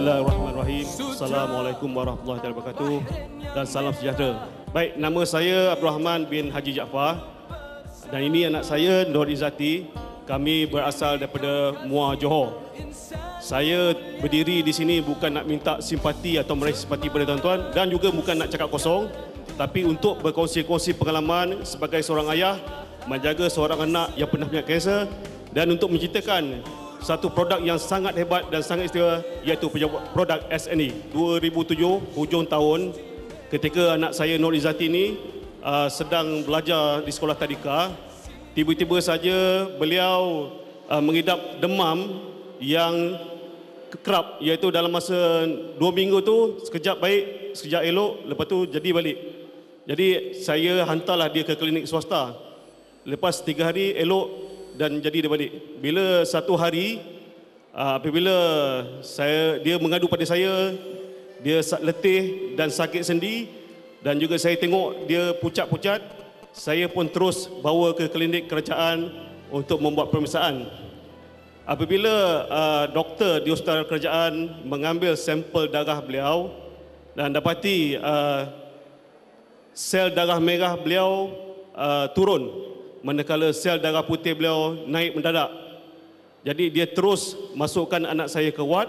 Bismillahirrahmanirrahim. Assalamualaikum warahmatullahi wabarakatuh dan salam sejahtera. Baik, nama saya Abdul Rahman bin Haji Jaafar dan ini anak saya Nur Izzati. Kami berasal daripada Muar, Johor. Saya berdiri di sini bukan nak minta simpati atau meraih simpati pada tuan-tuan dan juga bukan nak cakap kosong, tapi untuk berkongsi-kongsi pengalaman sebagai seorang ayah menjaga seorang anak yang pernah punya kanser dan untuk menceritakan satu produk yang sangat hebat dan sangat istimewa iaitu produk SNE. 2007 hujung tahun ketika anak saya Nur Izzati ini sedang belajar di sekolah tadika, tiba-tiba saja beliau mengidap demam yang kerap, iaitu dalam masa 2 minggu tu sekejap baik, sekejap elok, lepas tu jadi balik. Jadi saya hantarlah dia ke klinik swasta. Lepas 3 hari elok dan jadi dia balik. Bila satu hari apabila dia mengadu pada saya, dia letih dan sakit sendi dan juga saya tengok dia pucat-pucat, saya pun terus bawa ke klinik kerajaan untuk membuat pemeriksaan. Apabila doktor di hospital kerajaan mengambil sampel darah beliau dan dapati sel darah merah beliau turun, manakala sel darah putih beliau naik mendadak. Jadi dia terus masukkan anak saya ke ward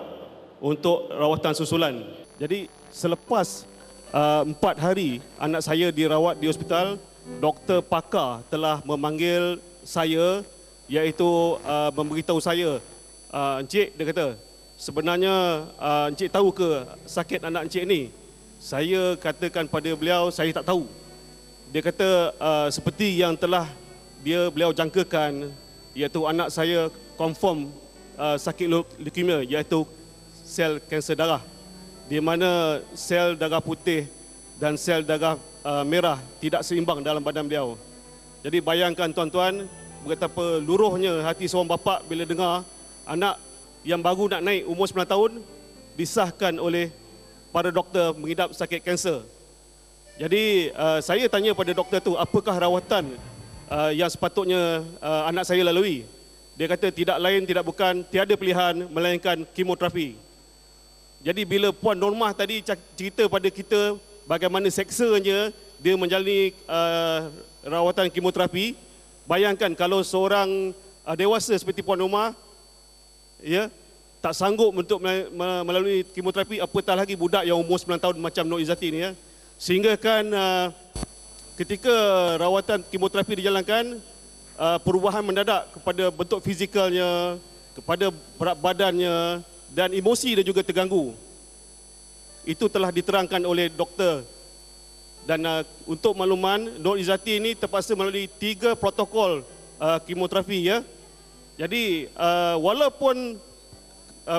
untuk rawatan susulan. Jadi selepas 4 hari anak saya dirawat di hospital, doktor pakar telah memanggil saya, iaitu memberitahu saya, Encik, dia kata, sebenarnya Encik tahu ke sakit anak Encik ni? Saya katakan pada beliau, saya tak tahu. Dia kata seperti yang telah beliau jangkakan, iaitu anak saya confirm sakit leukemia, iaitu sel kanser darah, di mana sel darah putih dan sel darah merah tidak seimbang dalam badan beliau. Jadi bayangkan tuan-tuan, betapa luruhnya hati seorang bapa bila dengar anak yang baru nak naik umur 9 tahun disahkan oleh para doktor mengidap sakit kanser. Jadi saya tanya pada doktor tu, apakah rawatan yang sepatutnya anak saya lalui? Dia kata tidak lain tidak bukan, tiada pilihan melainkan kemoterapi. Jadi bila Puan Normah tadi cerita pada kita bagaimana seksanya dia menjalani rawatan kemoterapi, bayangkan kalau seorang dewasa seperti Puan Normah ya tak sanggup untuk melalui kemoterapi, apatah lagi budak yang umur 9 tahun macam Nur Izzati ni ya. Sehingga kan ketika rawatan kemoterapi dijalankan, perubahan mendadak kepada bentuk fizikalnya, kepada berat badannya dan emosi dia juga terganggu. Itu telah diterangkan oleh doktor. Dan untuk makluman, Nur Izzati ini terpaksa melalui 3 protokol kemoterapi ya. Jadi walaupun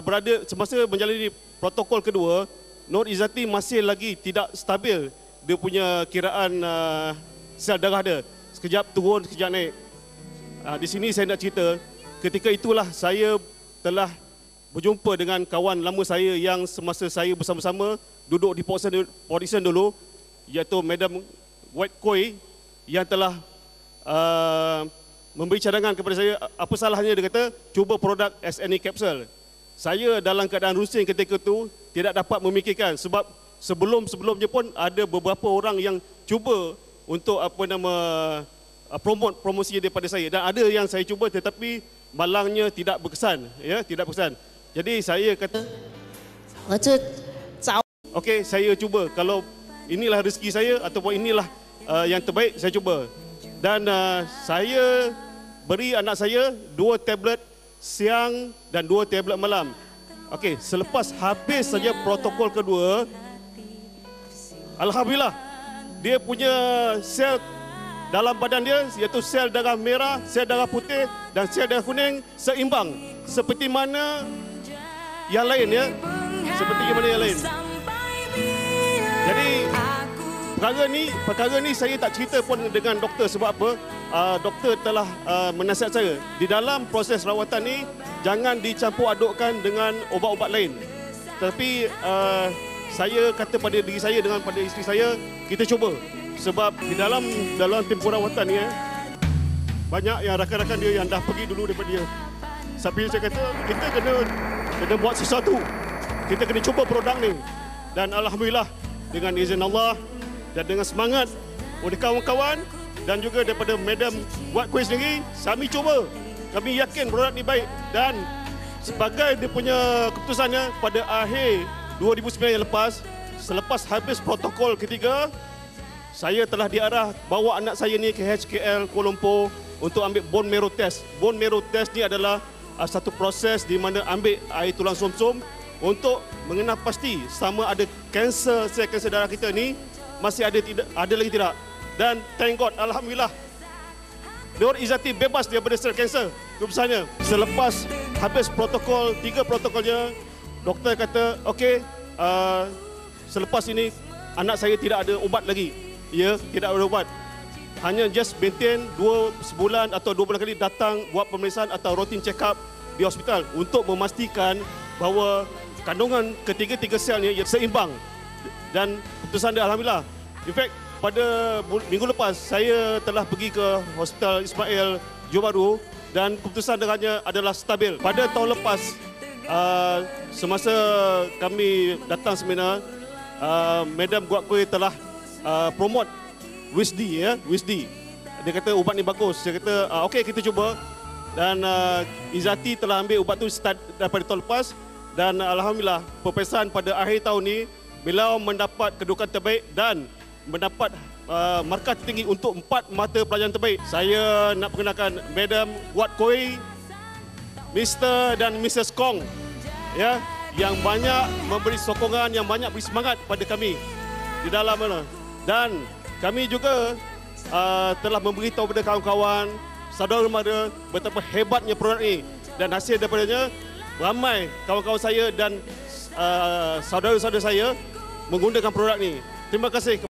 berada semasa menjalani protokol kedua, Nur Izzati masih lagi tidak stabil dia punya kiraan sel darah dia. Sekejap turun, sekejap naik. Di sini saya nak cerita, ketika itulah saya telah berjumpa dengan kawan lama saya yang semasa saya bersama-sama duduk di Porisan dulu, iaitu Madam White Koi yang telah memberi cadangan kepada saya. Apa salahnya, dia kata, cuba produk SNE Capsule. Saya dalam keadaan rusing ketika itu tidak dapat memikirkan, sebab sebelum-sebelumnya pun ada beberapa orang yang cuba untuk promosi daripada saya, dan ada yang saya cuba tetapi malangnya tidak berkesan ya, tidak berkesan. Jadi saya kata okey, saya cuba, kalau inilah rezeki saya ataupun inilah yang terbaik, saya cuba. Dan saya beri anak saya 2 tablet siang dan 2 tablet malam. Okey, selepas habis saja protokol kedua, alhamdulillah dia punya sel dalam badan dia, iaitu sel darah merah, sel darah putih dan sel darah kuning seimbang seperti mana yang lain ya, seperti mana yang lain. Jadi perkara ni saya tak cerita pun dengan doktor, sebab apa? Doktor telah menasihat saya di dalam proses rawatan ni jangan dicampur adukkan dengan ubat-ubat lain. Tapi saya kata pada diri saya dengan pada isteri saya, kita cuba. Sebab di dalam tempoh rawatan ni banyak yang rakan-rakan dia yang dah pergi dulu daripada dia. Tapi saya kata kita kena buat sesuatu. kita kena cuba produk ni. Dan alhamdulillah dengan izin Allah dan dengan semangat oleh kawan-kawan dan juga daripada Madam Wat Kuih sendiri, kami cuba. Kami yakin produk ni baik dan sebagai dia punya keputusannya pada akhir 2009 yang lepas, selepas habis protokol ketiga, saya telah diarah bawa anak saya ni ke HKL Kuala Lumpur untuk ambil bone marrow test. Bone marrow test ni adalah satu proses di mana ambil air tulang som-som untuk mengenal pasti sama ada kanser, sel kanser darah kita ni masih ada lagi tidak. Dan thank God, alhamdulillah, Nur Izzati bebas daripada sel kanser. Keputusannya selepas habis protokol, 3 protokolnya, doktor kata okey, selepas ini anak saya tidak ada ubat lagi. Ya, tidak ada ubat. Hanya just maintain 2 sebulan atau 2 bulan kali datang buat pemeriksaan atau routine check up di hospital untuk memastikan bahawa kandungan ketiga-tiga sel ni seimbang. Dan keputusan dia alhamdulillah. In fact, pada minggu lepas saya telah pergi ke Hospital Ismail Johor Bahru dan keputusan dengannya adalah stabil. Pada tahun lepas, semasa kami datang seminar, Madam Wat Kuih telah promote Wisdi, ya, Wisdi. Dia kata ubat ni bagus. Dia kata okey, kita cuba. Dan Izzati telah ambil ubat tu start daripada tahun lepas dan alhamdulillah peperiksaan pada akhir tahun ni beliau mendapat kedudukan terbaik dan mendapat markah tertinggi untuk 4 mata pelajaran terbaik. Saya nak perkenalkan Madam Wat Kuih, Mr. dan Mrs. Kong, ya, yang banyak memberi sokongan, yang banyak beri semangat pada kami di dalam mana. Dan kami juga telah memberitahu kepada kawan-kawan, saudara mara betapa hebatnya produk ini. Dan hasil daripadanya ramai kawan-kawan saya dan saudara-saudara saya menggunakan produk ini. Terima kasih.